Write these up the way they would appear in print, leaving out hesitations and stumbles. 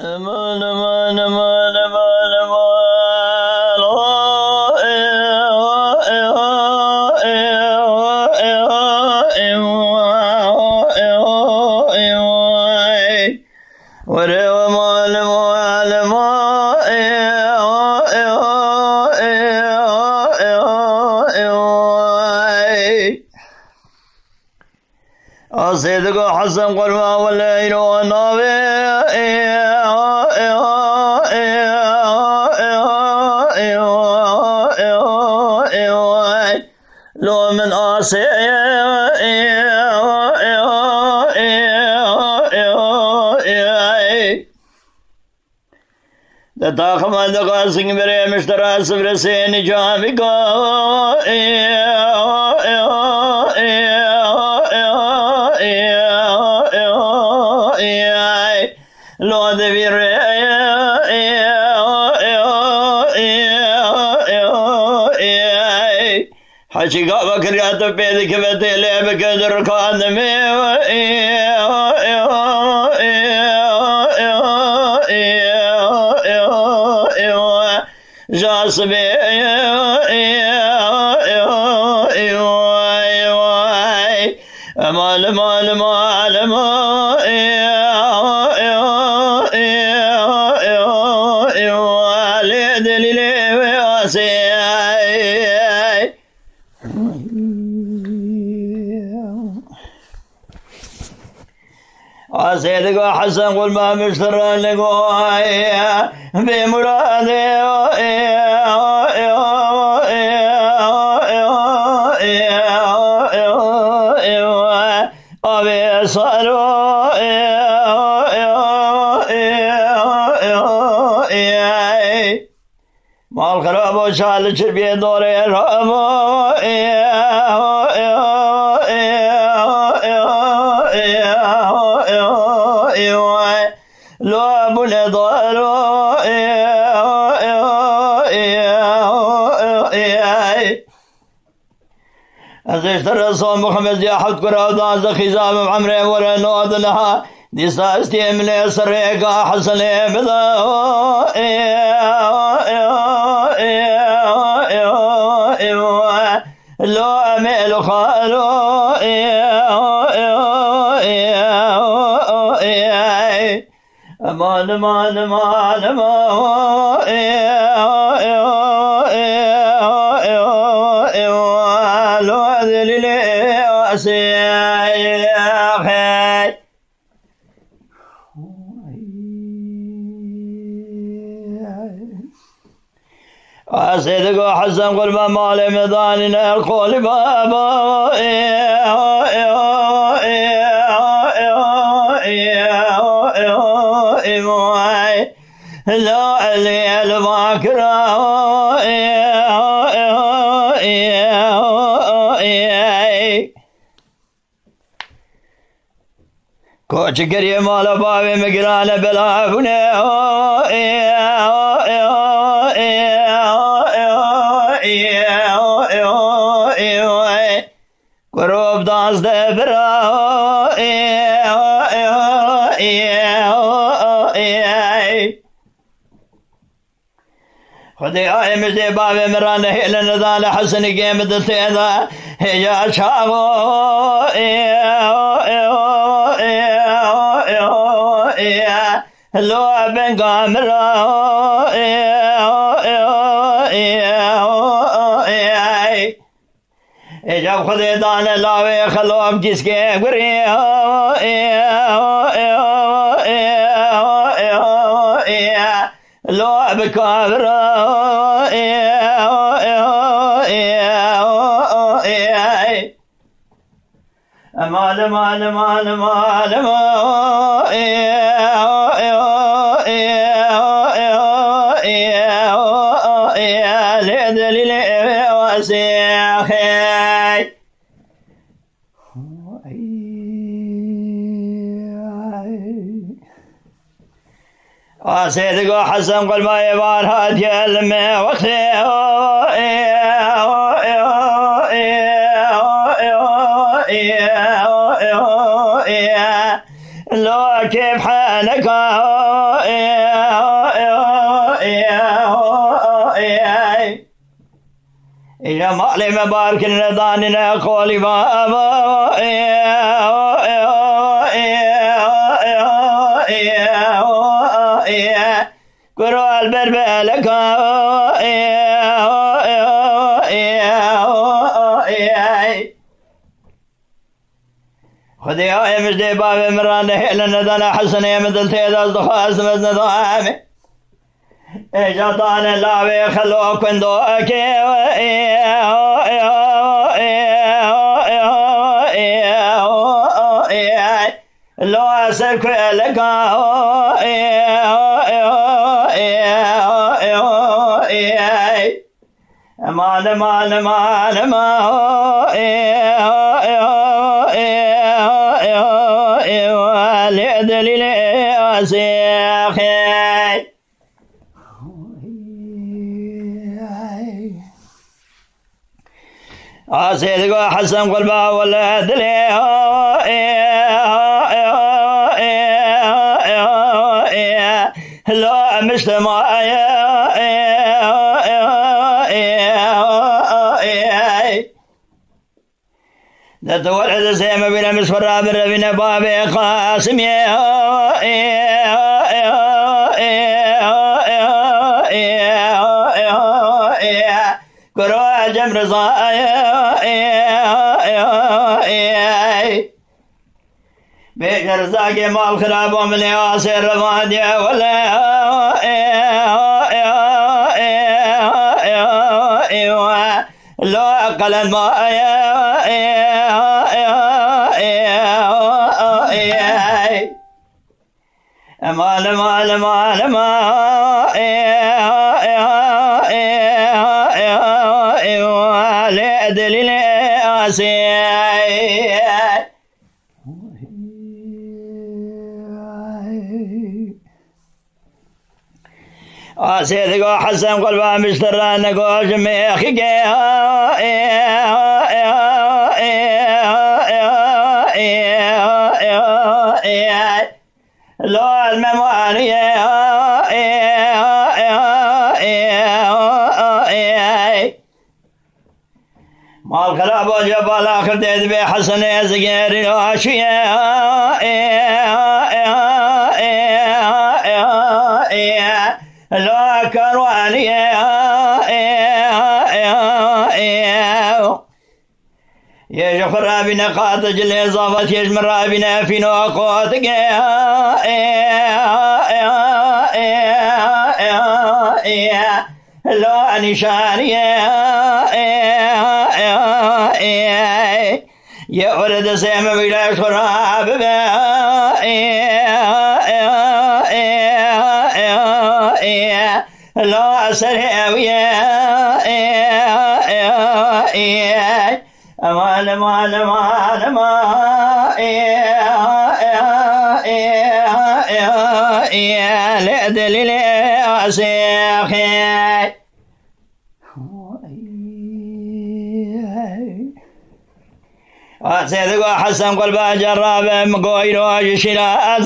امان امان امان امان امان سيدك حسن قرما والليل لو من آسي تاخم دقا سنبري مشترى سبرسين جامقا لو دبير حشي قابك رياض بيدك بتلي بكدر قادمي جاسبي مال مال مال سيدك حسن قل ما مشترى لقوها بمرادي أبي صاروا مال خراب وشال شربي دوري الرامو لو ابو الضالو ازيش الرسول محمد يا حد كراودا زخيزام عمري ورا نود لها دي ساستي من سريقا حسن بدا لو اميل خالو امان امان امان امان لو ذليلي واسيخي سيدك حسن قل ما مالي ميداننا القول بابا لا علي الباكرة کوچ گریه مالا بابی مگرانه بلافونه قروب دانس ده برا خدي آي مجدي بابي مرانه هيلا نضال حسن قيمة تيدا هيجا شاغو لو بن قامرا جب خدي دان لاوي خلوب جسكي قري لو بكابرا مال مال مال مال سيدك حسن قل ما يبان هادي المي وقتي لو كيف حالك يا مالي مبارك نداننا قولي بابا كرو البربلك خذي يا مجدي بابي مران هيلنا دنا حسن يا مثل تيداز دخاس مزن ضامي جطان لاوي خلو كندوك لو أسرك لك مان مان مان ما لدليل أسيخي عسيدك حسن قلبه ولا دلي لا مجتمع تولد سيما بنا مسفر بنا بابي قاسم كرو جمر بيجر زاقي مال خراب ومن ياسر رمادي ولا لو أقل الماء مال مال مال ما دليل سيدك حسن قلبه مشترى نقوش ميخي لو الممالية مال خراب وجبال آخر ديد بي حسن يزقير الواشية لو كروانية يجو خرابنا قاتج الإضافة يجمر رابنا في نوقوتك لو نشانية يا ولد سيما بلا خراب لا سريوية أمان أمان أمان أمان لدليل أسيخي سيدك حسن قلبه جراب مقويل وجشلا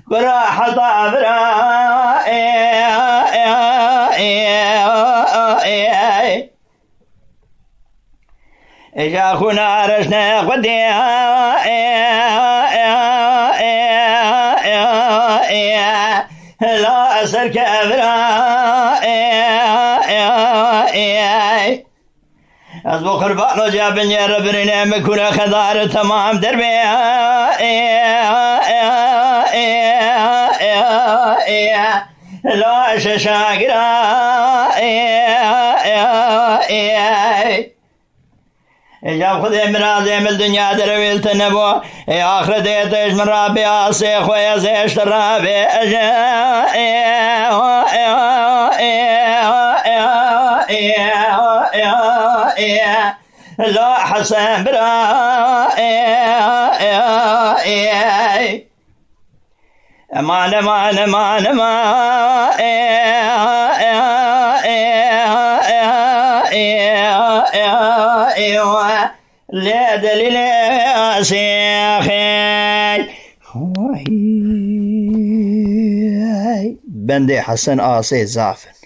براحة طابرا إجا خونا رشنا قدي لا أسر كبرا أصبو خربان وجابن يا ربنا مكونا خضار تمام دربي لا ششاقرا جاب خذ من عظيم الدنيا درويل تنبو آخر ديتش من ربي آسيخ ويزيش الرابي لا حسن برا امان امان امان امان لا دليل سيخي بندي حسن آسي زعفن